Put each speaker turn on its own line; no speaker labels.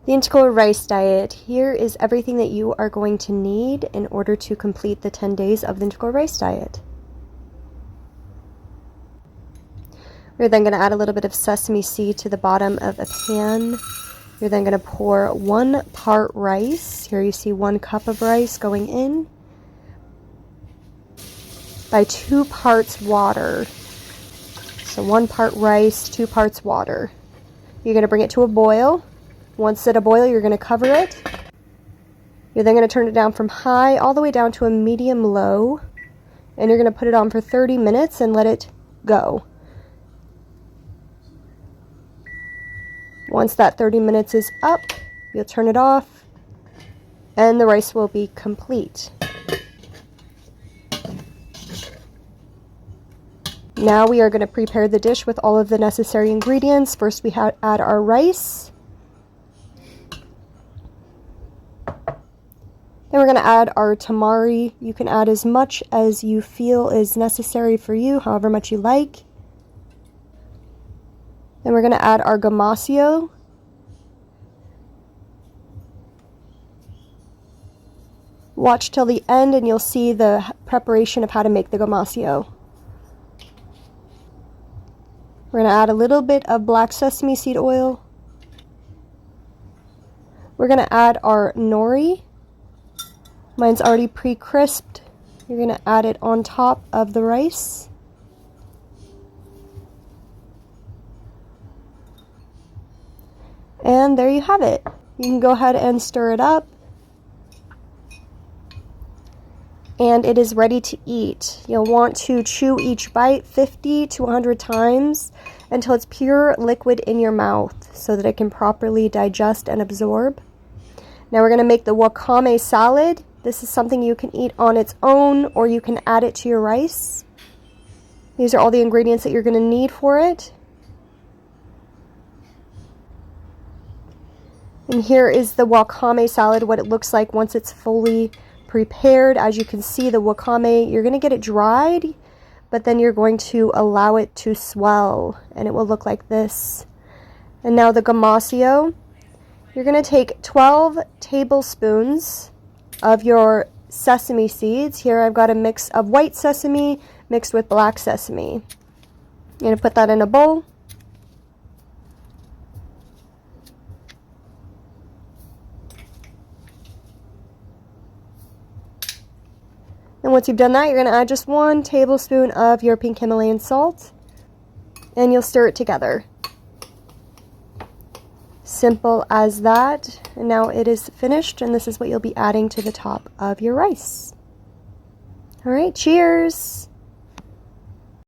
The integral rice diet. Here is everything that you are going to need in order to complete the 10 days of the integral rice diet. We're then going to add a little bit of sesame seed to the bottom of a pan. You're then going to pour 1 part rice. Here you see 1 cup of rice going in by 2 parts water. So 1 part rice, 2 parts water. You're going to bring it to a boil. Once at a boil, you're going to cover it. You're then going to turn it down from high all the way down to a medium low. And you're going to put it on for 30 minutes and let it go. Once that 30 minutes is up, you'll turn it off and the rice will be complete. Now we are going to prepare the dish with all of the necessary ingredients. First we add our rice. Then we're going to add our tamari. You can add as much as you feel is necessary for you, however much you like. Then we're going to add our gamasio. Watch till the end and you'll see the preparation of how to make the gamasio. We're going to add a little bit of black sesame seed oil. We're going to add our nori. Mine's already pre-crisped. You're going to add it on top of the rice. And there you have it. You can go ahead and stir it up. And it is ready to eat. You'll want to chew each bite 50 to 100 times until it's pure liquid in your mouth so that it can properly digest and absorb. Now we're going to make the wakame salad. This is something you can eat on its own or you can add it to your rice. These are all the ingredients that you're going to need for it. And here is the wakame salad, what it looks like once it's fully prepared. As you can see, the wakame, you're going to get it dried, but then you're going to allow it to swell, and it will look like this. And now the gamasio, you're going to take 12 tablespoons of your sesame seeds. Here I've got a mix of white sesame mixed with black sesame. I'm going to put that in a bowl. And once you've done that, you're going to add just 1 tablespoon of your pink Himalayan salt, and you'll stir it together. Simple as that. And now it is finished, and this is what you'll be adding to the top of your rice. All right, cheers!